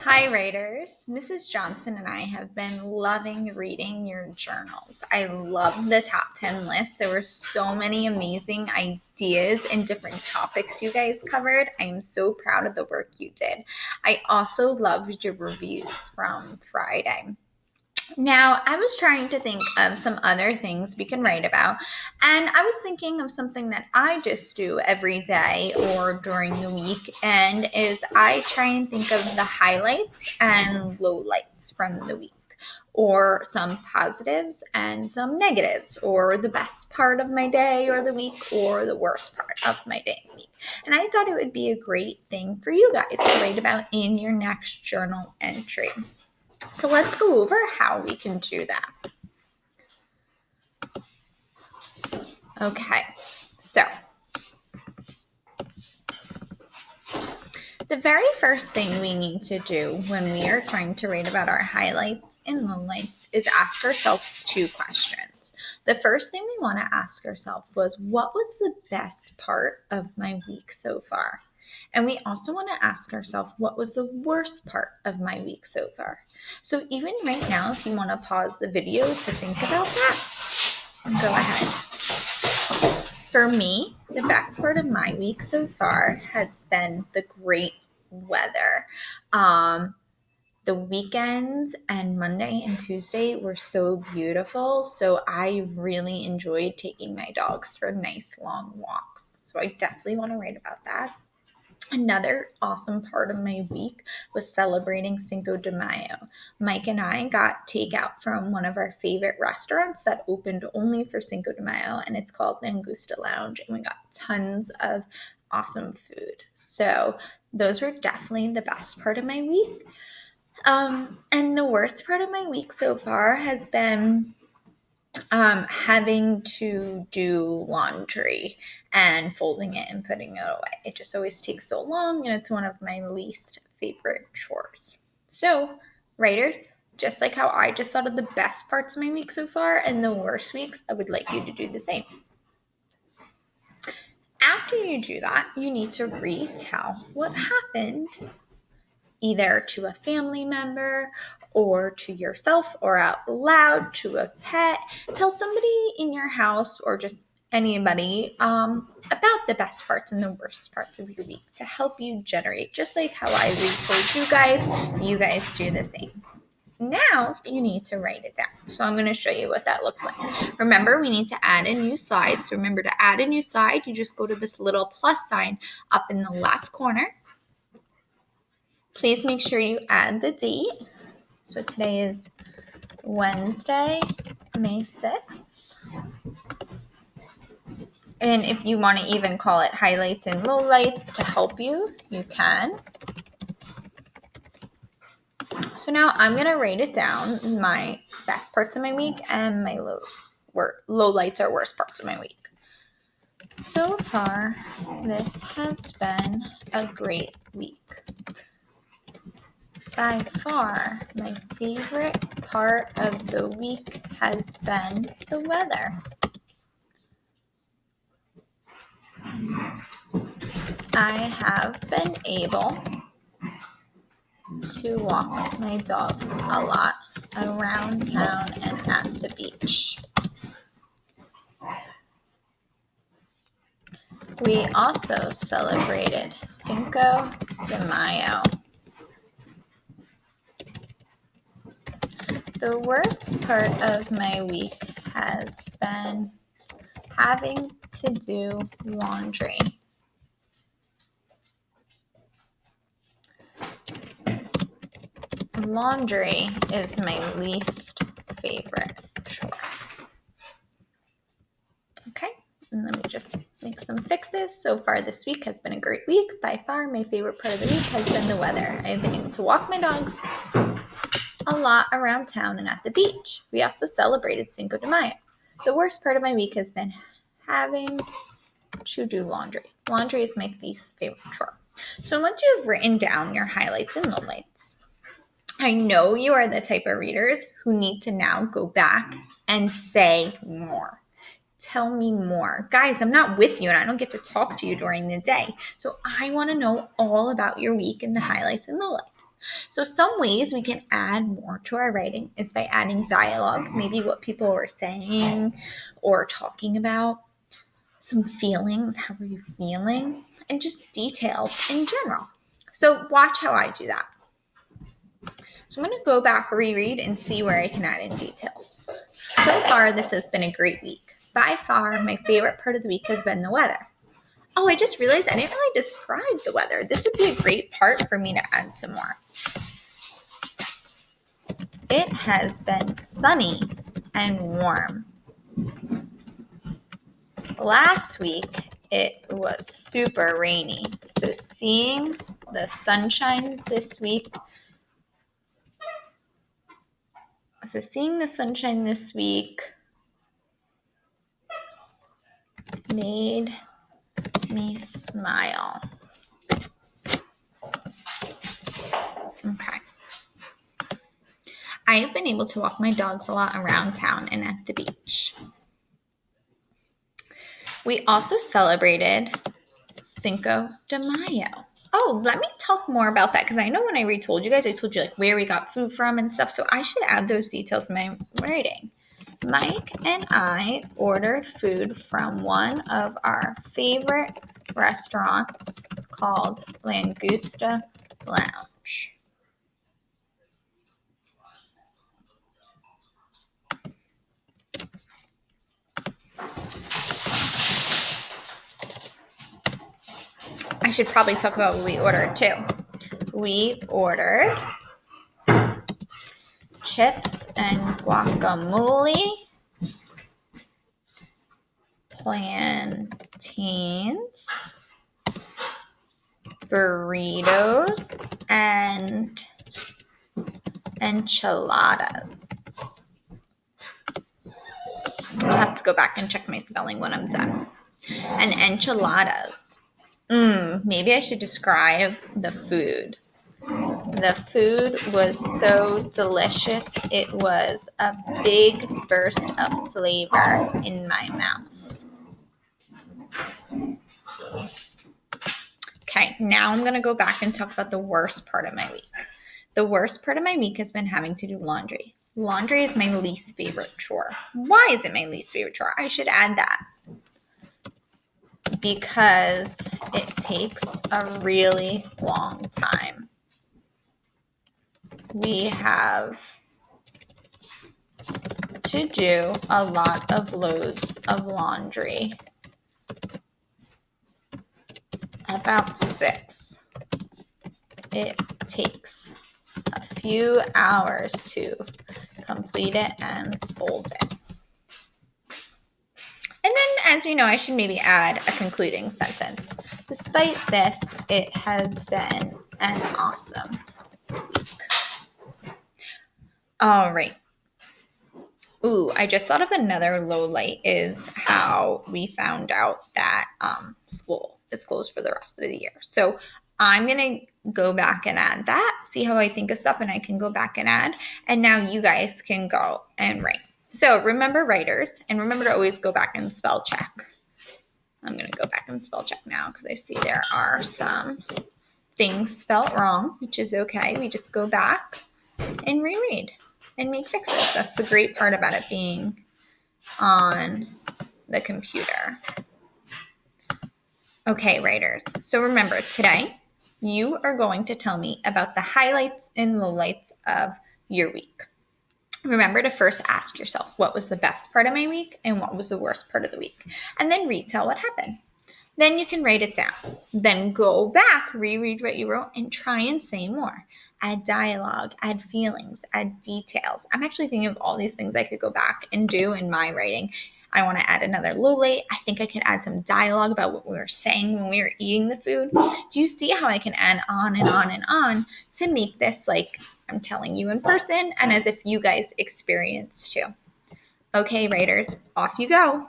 Hi, writers. Mrs. Johnson and I have been loving reading your journals. I love the top 10 list. There were so many amazing ideas and different topics you guys covered. I am so proud of the work you did. I also loved your reviews from Friday. Now, I was trying to think of some other things we can write about, and I was thinking of something that I just do every day or during the week, and is I try and think of the highlights and lowlights from the week, or some positives and some negatives, or the best part of my day or the week, or the worst part of my day and week. And I thought it would be a great thing for you guys to write about in your next journal entry. So let's go over how we can do that. Okay, so the very first thing we need to do when we are trying to write about our highlights and lowlights is ask ourselves two questions. The first thing we want to ask ourselves was, what was the best part of my week so far? And we also want to ask ourselves, what was the worst part of my week so far? So even right now, if you want to pause the video to think about that, go ahead. For me, the best part of my week so far has been the great weather. The weekends and Monday and Tuesday were so beautiful. So I really enjoyed taking my dogs for nice long walks. So I definitely want to write about that. Another awesome part of my week was celebrating Cinco de Mayo. Mike and I got takeout from one of our favorite restaurants that opened only for Cinco de Mayo, and it's called the Angusta Lounge, and we got tons of awesome food. So those were definitely the best part of my week. And the worst part of my week so far has been having to do laundry and folding it and putting it away. It just always takes so long, and it's one of my least favorite chores. So, writers, just like how I just thought of the best parts of my week so far and the worst weeks, I would like you to do the same. After you do that, you need to retell what happened, either to a family member or to yourself or out loud to a pet. Tell somebody in your house or just anybody about the best parts and the worst parts of your week to help you generate, just like how I retold you guys do the same. Now you need to write it down. So I'm going to show you what that looks like. Remember, we need to add a new slide. So remember, to add a new slide, you just go to this little plus sign up in the left corner. Please make sure you add the date. So today is Wednesday, May 6th. And if you want to even call it highlights and lowlights to help you, you can. So now I'm going to write it down, my best parts of my week and my lowlights or worst parts of my week. So far, this has been a great week. By far, my favorite part of the week has been the weather. I have been able to walk my dogs a lot around town and at the beach. We also celebrated Cinco de Mayo. The worst part of my week has been having to do laundry. Laundry is my least favorite chore. Okay, and let me just make some fixes. So far this week has been a great week. By far, my favorite part of the week has been the weather. I've been able to walk my dogs a lot around town and at the beach. We also celebrated Cinco de Mayo. The worst part of my week has been having to do laundry. Laundry is my least favorite chore. So once you've written down your highlights and lowlights, I know you are the type of readers who need to now go back and say more. Tell me more. Guys, I'm not with you and I don't get to talk to you during the day. So I want to know all about your week and the highlights and lowlights. So some ways we can add more to our writing is by adding dialogue, maybe what people were saying or talking about, some feelings, how are you feeling, and just details in general. So watch how I do that. So I'm going to go back, reread, and see where I can add in details. So far, this has been a great week. By far, my favorite part of the week has been the weather. Oh, I just realized I didn't really describe the weather. This would be a great part for me to add some more. It has been sunny and warm. Last week, it was super rainy. So seeing the sunshine this week made me smile. Okay. I have been able to walk my dogs a lot around town and at the beach. We also celebrated Cinco de Mayo. Oh, let me talk more about that because I know when I retold you guys, I told you like where we got food from and stuff. So I should add those details in my writing. Mike and I ordered food from one of our favorite restaurants called Langusta Lounge. I should probably talk about what we ordered too. We ordered chips and guacamole, plantains, burritos, and enchiladas. I'll have to go back and check my spelling when I'm done. And enchiladas. Maybe I should describe the food. The food was so delicious. It was a big burst of flavor in my mouth. Okay, now I'm going to go back and talk about the worst part of my week. The worst part of my week has been having to do laundry. Laundry is my least favorite chore. Why is it my least favorite chore? I should add that. Because it takes a really long time. We have to do a lot of loads of laundry. About 6. It takes a few hours to complete it and fold it. And then, as we know, I should maybe add a concluding sentence. Despite this, it has been an awesome week. All right. Ooh, I just thought of another low light is how we found out that school is closed for the rest of the year. So I'm going to go back and add that, see how I think of stuff, and I can go back and add. And now you guys can go and write. So remember, writers, and remember to always go back and spell check. I'm going to go back and spell check now because I see there are some things spelled wrong, which is okay. We just go back and reread and make fixes. That's the great part about it being on the computer. Okay, writers. So remember, today you are going to tell me about the highlights and lowlights of your week. Remember to first ask yourself, what was the best part of my week and what was the worst part of the week? And then retell what happened. Then you can write it down. Then go back, reread what you wrote, and try and say more. Add dialogue, add feelings, add details. I'm actually thinking of all these things I could go back and do in my writing. I want to add another low light. I think I could add some dialogue about what we were saying when we were eating the food. Do you see how I can add on and on and on to make this like I'm telling you in person and as if you guys experienced too? Okay, writers, off you go.